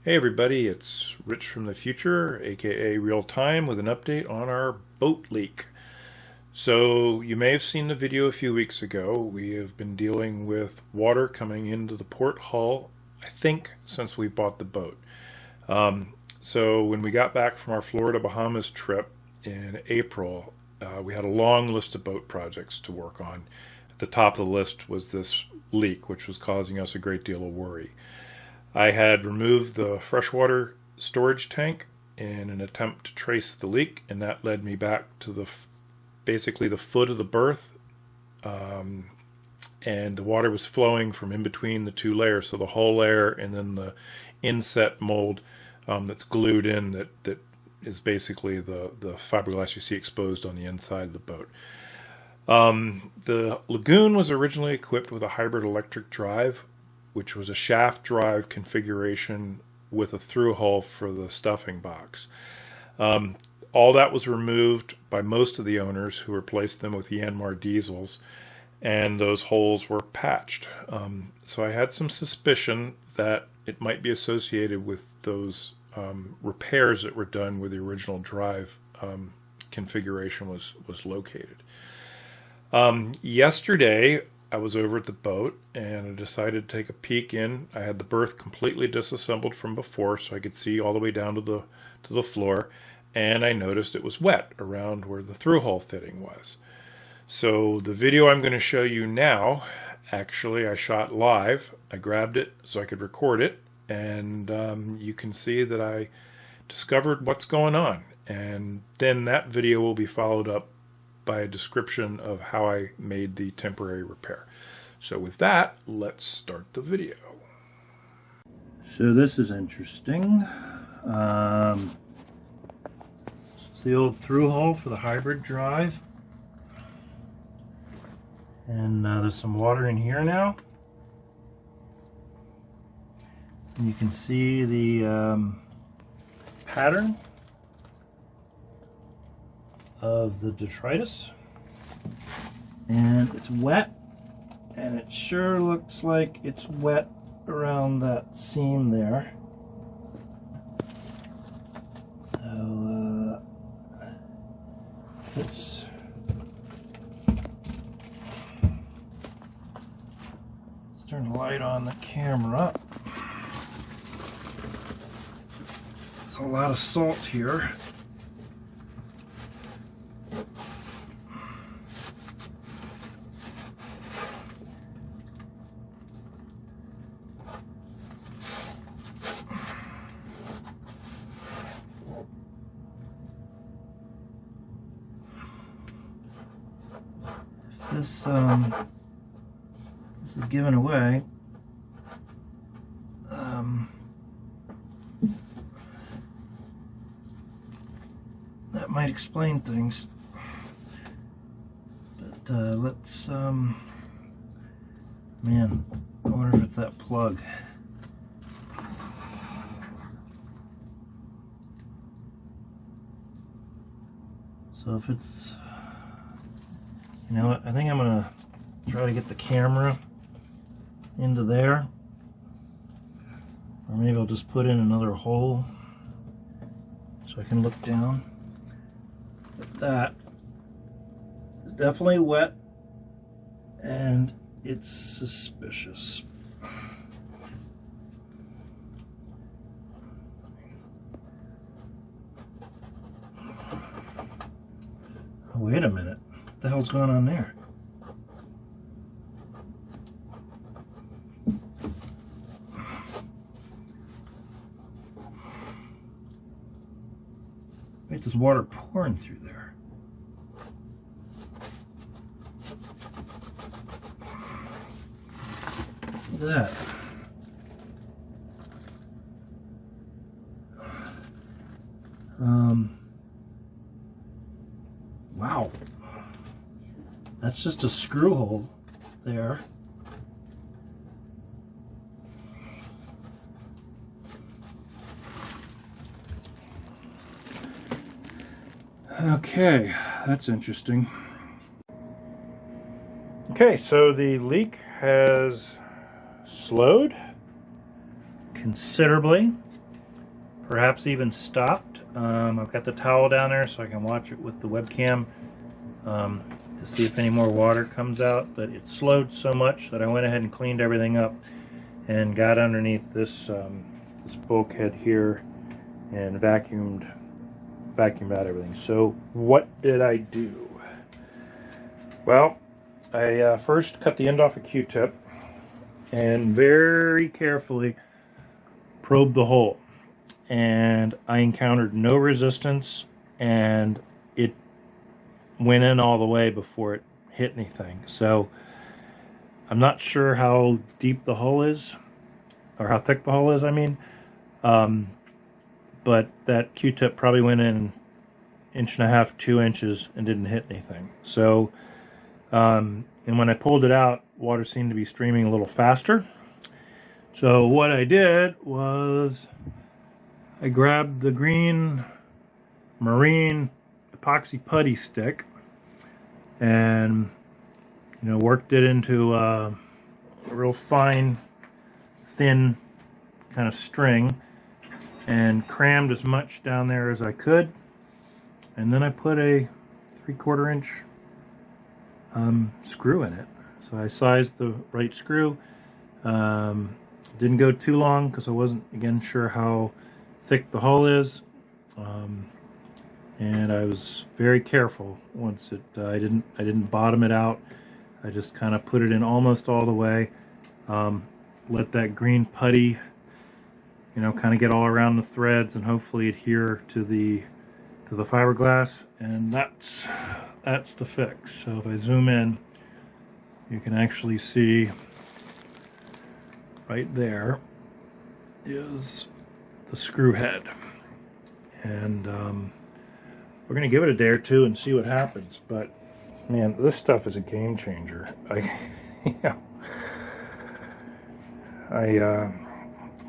Hey everybody, it's Rich from the future, aka Real Time, with an update on our boat leak. So you may have seen the video a few weeks ago. We have been dealing with water coming into the port hull, I think, since we bought the boat. So when we got back from our Florida Bahamas trip in April, we had a long list of boat projects to work on. At the top of the list was this leak, which was causing us a great deal of worry. I had removed the freshwater storage tank in an attempt to trace the leak, and that led me back to basically the foot of the berth, and the water was flowing from in between the two layers, so the hull layer and then the inset mold that's glued in, that is basically the fiberglass you see exposed on the inside of the boat. The Lagoon was originally equipped with a hybrid electric drive, which was a shaft drive configuration with a through hull for the stuffing box. All that was removed by most of the owners, who replaced them with Yanmar diesels, and those holes were patched. So I had some suspicion that it might be associated with those repairs that were done where the original drive configuration was located. Yesterday I was over at the boat and I decided to take a peek in. I had the berth completely disassembled from before so I could see all the way down to the floor, and I noticed it was wet around where the through hull fitting was. So the video I'm going to show you now, actually I shot live. I grabbed it so I could record it, and you can see that I discovered what's going on, and then that video will be followed up by a description of how I made the temporary repair. So with that, let's start the video. So this is interesting. It's the old through hull for the hybrid drive. And there's some water in here now. And you can see the pattern of the detritus, and it's wet, and it sure looks like it's wet around that seam there. So let's turn the light on the camera. There's a lot of salt here. This is given away. That might explain things. But let's man, I wonder if it's that plug. So if it's, you know what, I think I'm gonna try to get the camera into there, or maybe I'll just put in another hole so I can look down. But that is definitely wet, and it's suspicious. Oh, wait a minute. What the hell's going on there? Wait, there's water pouring through there. Look at that. Wow. That's just a screw hole there. Okay, that's interesting. Okay, so the leak has slowed considerably. perhaps even stopped. I've got the towel down there so I can watch it with the webcam to see if any more water comes out, but it slowed so much that I went ahead and cleaned everything up and got underneath this this bulkhead here and vacuumed out everything. So what did I do? Well, I first cut the end off a Q-tip and very carefully probed the hole, and I encountered no resistance, and it went in all the way before it hit anything. So I'm not sure how deep the hull is, or how thick the hull is, I mean. But that Q-tip probably went in 1.5 to 2 inches and didn't hit anything. So, and when I pulled it out, water seemed to be streaming a little faster. So what I did was I grabbed the green marine epoxy putty stick and, you know, worked it into a real fine, thin kind of string and crammed as much down there as I could. And then I put a 3/4 inch screw in it. So I sized the right screw. Didn't go too long because I wasn't, again, sure how thick the hull is. And I was very careful once it. I didn't bottom it out. I just kind of put it in almost all the way. Let that green putty, you know, kind of get all around the threads and hopefully adhere to the fiberglass, and that's the fix. So if I zoom in, you can actually see right there is the screw head, and we're gonna give it a day or two and see what happens. But man, this stuff is a game changer. I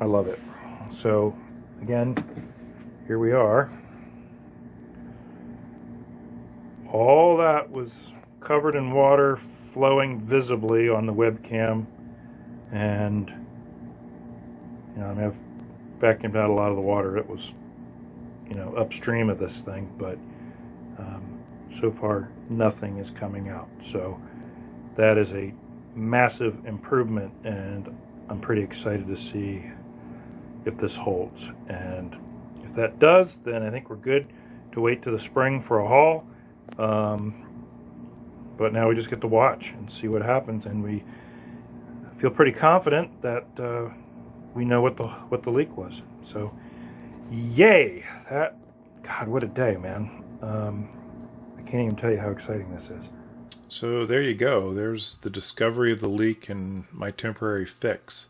love it. So again, here we are. All that was covered in water, flowing visibly on the webcam, and you know, I mean, I've vacuumed out a lot of the water. It was, you know, upstream of this thing, but so far nothing is coming out. So that is a massive improvement, and I'm pretty excited to see if this holds. And if that does, then I think we're good to wait to the spring for a haul. But now we just get to watch and see what happens, and we feel pretty confident that we know what the leak was. So yay! That, God, what a day, man. I can't even tell you how exciting this is. So there you go. There's the discovery of the leak and my temporary fix.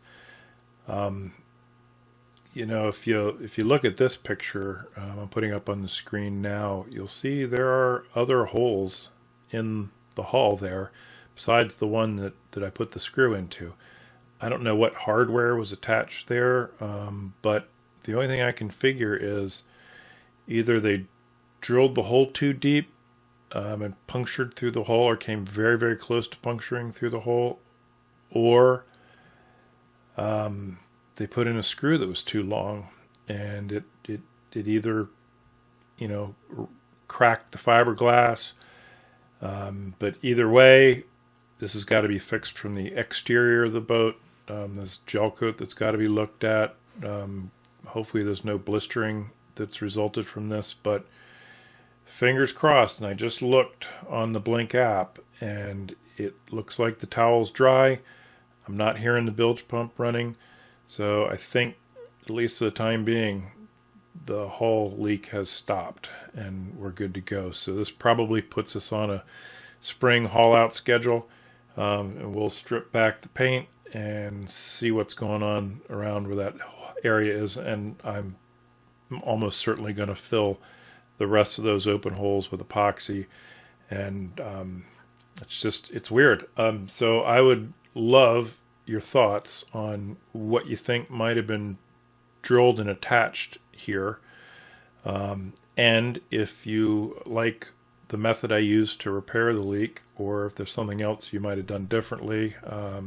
You know, if you look at this picture I'm putting up on the screen now, you'll see there are other holes in the hull there besides the one that I put the screw into. I don't know what hardware was attached there, but the only thing I can figure is either they drilled the hole too deep and punctured through the hole, or came very, very close to puncturing through the hole, or they put in a screw that was too long, and it either, you know, cracked the fiberglass. But either way, this has got to be fixed from the exterior of the boat. There's gel coat that's got to be looked at. Hopefully there's no blistering that's resulted from this, but fingers crossed. And I just looked on the Blink app, and it looks like the towel's dry. I'm not hearing the bilge pump running, so I think, at least for the time being, the hull leak has stopped and we're good to go. So this probably puts us on a spring haul out schedule, and we'll strip back the paint and see what's going on around where that area is, and I'm almost certainly going to fill the rest of those open holes with epoxy. And it's weird. So I would love your thoughts on what you think might have been drilled and attached here, and if you like the method I used to repair the leak, or if there's something else you might have done differently. I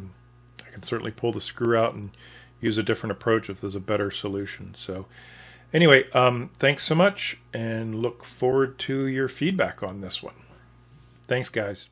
can certainly pull the screw out and use a different approach if there's a better solution. So Anyway, thanks so much, and look forward to your feedback on this one. Thanks, guys.